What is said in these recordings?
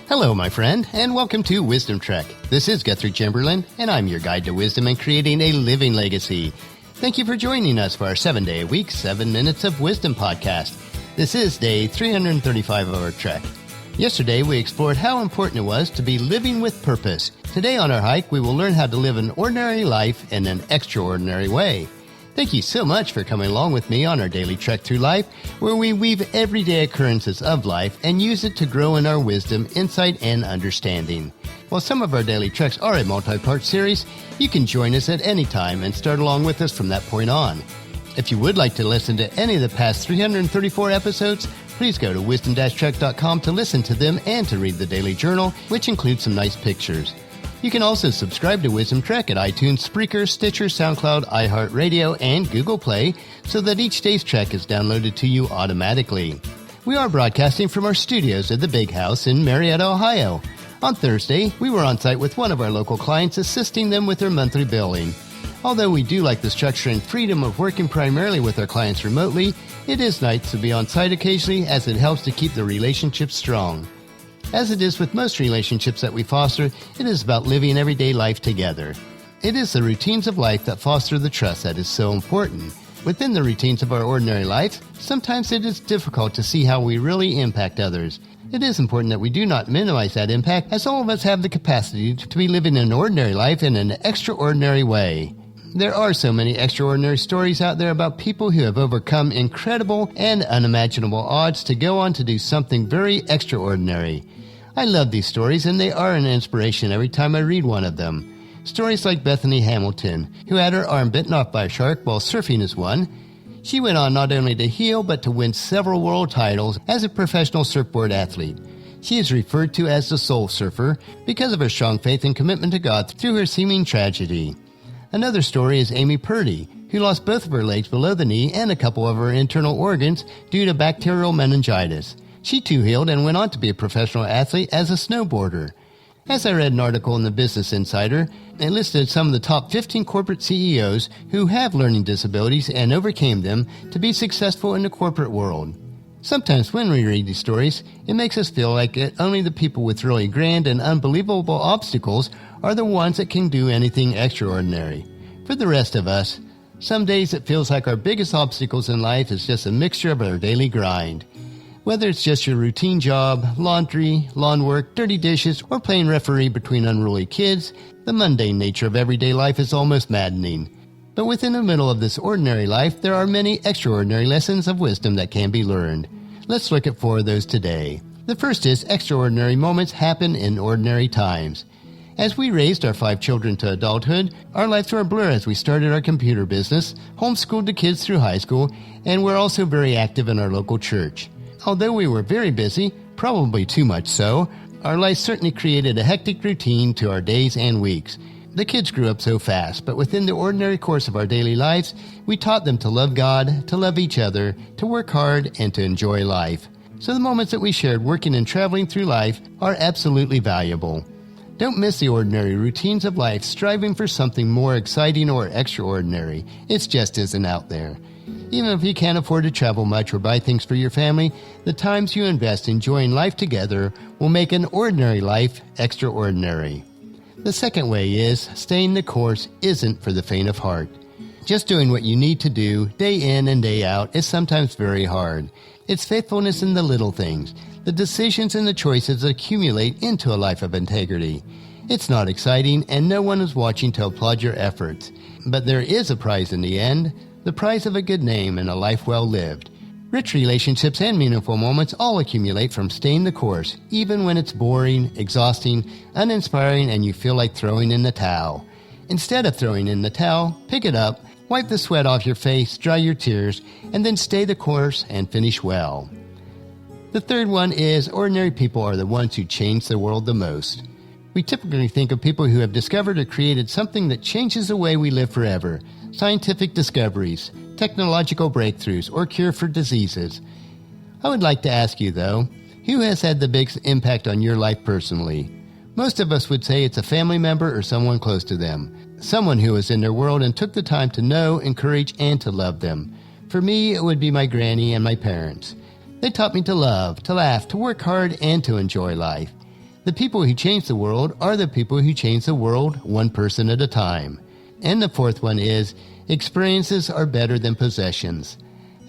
Hello, my friend, and welcome to Wisdom Trek. This is Guthrie Chamberlain, and I'm your guide to wisdom and creating a living legacy. Thank you for joining us for our 7-day-a-week, 7 Minutes of Wisdom podcast. This is day 335 of our trek. Yesterday, we explored how important it was to be living with purpose. Today on our hike, we will learn how to live an ordinary life in an extraordinary way. Thank you so much for coming along with me on our daily trek through life, where we weave everyday occurrences of life and use it to grow in our wisdom, insight, and understanding. While some of our daily treks are a multi-part series, you can join us at any time and start along with us from that point on. If you would like to listen to any of the past 334 episodes, please go to wisdom-trek.com to listen to them and to read the daily journal, which includes some nice pictures. You can also subscribe to Wisdom Trek at iTunes, Spreaker, Stitcher, SoundCloud, iHeartRadio, and Google Play so that each day's trek is downloaded to you automatically. We are broadcasting from our studios at the Big House in Marietta, Ohio. On Thursday, we were on site with one of our local clients, assisting them with their monthly billing. Although we do like the structure and freedom of working primarily with our clients remotely, it is nice to be on site occasionally as it helps to keep the relationship strong. As it is with most relationships that we foster, it is about living everyday life together. It is the routines of life that foster the trust that is so important. Within the routines of our ordinary life, sometimes it is difficult to see how we really impact others. It is important that we do not minimize that impact, as all of us have the capacity to be living an ordinary life in an extraordinary way. There are so many extraordinary stories out there about people who have overcome incredible and unimaginable odds to go on to do something very extraordinary. I love these stories, and they are an inspiration every time I read one of them. Stories like Bethany Hamilton, who had her arm bitten off by a shark while surfing is one. She went on not only to heal, but to win several world titles as a professional surfboard athlete. She is referred to as the Soul Surfer because of her strong faith and commitment to God through her seeming tragedy. Another story is Amy Purdy, who lost both of her legs below the knee and a couple of her internal organs due to bacterial meningitis. She too healed and went on to be a professional athlete as a snowboarder. As I read an article in the Business Insider, it listed some of the top 15 corporate CEOs who have learning disabilities and overcame them to be successful in the corporate world. Sometimes when we read these stories, it makes us feel like only the people with really grand and unbelievable obstacles are the ones that can do anything extraordinary. For the rest of us, some days it feels like our biggest obstacles in life is just a mixture of our daily grind. Whether it's just your routine job, laundry, lawn work, dirty dishes, or playing referee between unruly kids, the mundane nature of everyday life is almost maddening. But within the middle of this ordinary life, there are many extraordinary lessons of wisdom that can be learned. Let's look at 4 of those today. The first is extraordinary moments happen in ordinary times. As we raised our 5 children to adulthood, our lives were a blur as we started our computer business, homeschooled the kids through high school, and we're also very active in our local church. Although we were very busy, probably too much so, our life certainly created a hectic routine to our days and weeks. The kids grew up so fast, but within the ordinary course of our daily lives, we taught them to love God, to love each other, to work hard, and to enjoy life. So the moments that we shared working and traveling through life are absolutely valuable. Don't miss the ordinary routines of life, striving for something more exciting or extraordinary. It just isn't out there. Even if you can't afford to travel much or buy things for your family, the times you invest enjoying life together will make an ordinary life extraordinary. The second way is staying the course isn't for the faint of heart. Just doing what you need to do day in and day out is sometimes very hard. It's faithfulness in the little things. The decisions and the choices accumulate into a life of integrity. It's not exciting, and no one is watching to applaud your efforts. But there is a prize in the end, the prize of a good name and a life well lived. Rich relationships and meaningful moments all accumulate from staying the course, even when it's boring, exhausting, uninspiring, and you feel like throwing in the towel. Instead of throwing in the towel, pick it up, wipe the sweat off your face, dry your tears, and then stay the course and finish well. The third one is ordinary people are the ones who change the world the most. We typically think of people who have discovered or created something that changes the way we live forever. Scientific discoveries, technological breakthroughs, or cure for diseases. I would like to ask you, though, who has had the biggest impact on your life personally? Most of us would say it's a family member or someone close to them. Someone who was in their world and took the time to know, encourage, and to love them. For me, it would be my granny and my parents. They taught me to love, to laugh, to work hard, and to enjoy life. The people who change the world are the people who change the world one person at a time. And the fourth one is, experiences are better than possessions.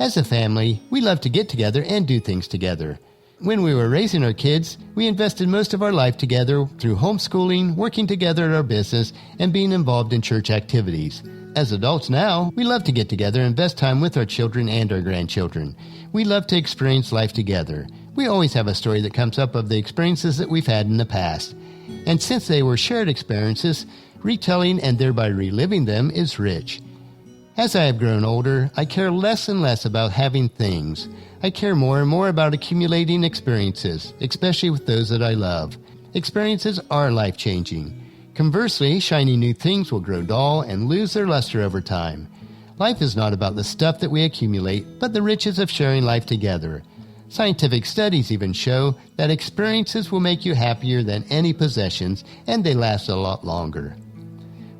As a family, we love to get together and do things together. When we were raising our kids, we invested most of our life together through homeschooling, working together at our business, and being involved in church activities. As adults now, we love to get together and invest time with our children and our grandchildren. We love to experience life together. We always have a story that comes up of the experiences that we've had in the past. And since they were shared experiences, retelling and thereby reliving them is rich. As I have grown older, I care less and less about having things. I care more and more about accumulating experiences, especially with those that I love. Experiences are life-changing. Conversely, shiny new things will grow dull and lose their luster over time. Life is not about the stuff that we accumulate, but the riches of sharing life together. Scientific studies even show that experiences will make you happier than any possessions, and they last a lot longer.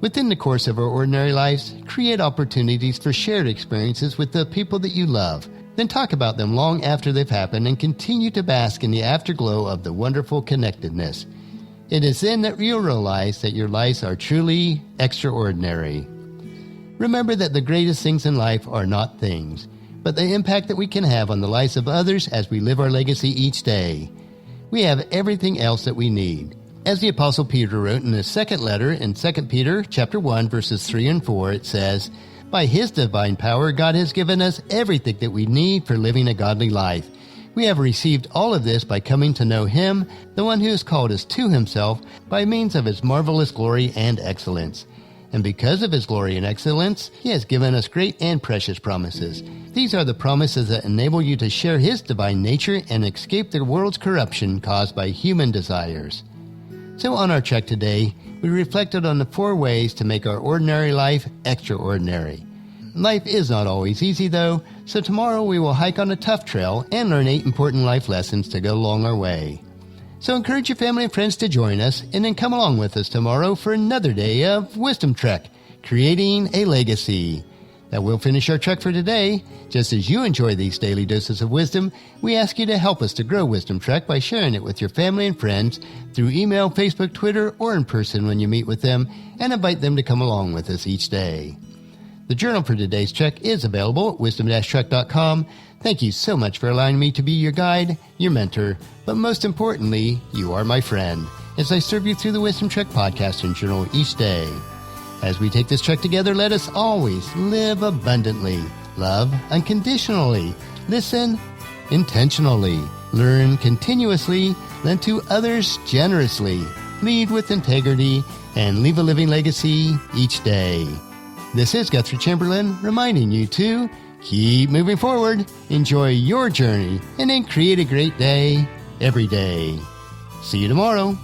Within the course of our ordinary lives, create opportunities for shared experiences with the people that you love. Then talk about them long after they've happened and continue to bask in the afterglow of the wonderful connectedness. It is then that you'll realize that your lives are truly extraordinary. Remember that the greatest things in life are not things, but the impact that we can have on the lives of others as we live our legacy each day. We have everything else that we need. As the Apostle Peter wrote in his second letter in 2 Peter chapter 1, verses 3 and 4, it says, "By His divine power, God has given us everything that we need for living a godly life. We have received all of this by coming to know Him, the one who has called us to Himself by means of His marvelous glory and excellence. And because of His glory and excellence, He has given us great and precious promises. These are the promises that enable you to share His divine nature and escape the world's corruption caused by human desires." So on our trek today, we reflected on the 4 ways to make our ordinary life extraordinary. Life is not always easy though, so tomorrow we will hike on a tough trail and learn 8 important life lessons to go along our way. So encourage your family and friends to join us, and then come along with us tomorrow for another day of Wisdom Trek, Creating a Legacy. That will finish our trek for today. Just as you enjoy these daily doses of wisdom, we ask you to help us to grow Wisdom Trek by sharing it with your family and friends through email, Facebook, Twitter, or in person when you meet with them, and invite them to come along with us each day. The journal for today's trek is available at wisdom-trek.com. Thank you so much for allowing me to be your guide, your mentor, but most importantly, you are my friend, as I serve you through the Wisdom Trek podcast and journal each day. As we take this trek together, let us always live abundantly, love unconditionally, listen intentionally, learn continuously, lend to others generously, lead with integrity, and leave a living legacy each day. This is Guthrie Chamberlain reminding you to keep moving forward, enjoy your journey, and then create a great day every day. See you tomorrow.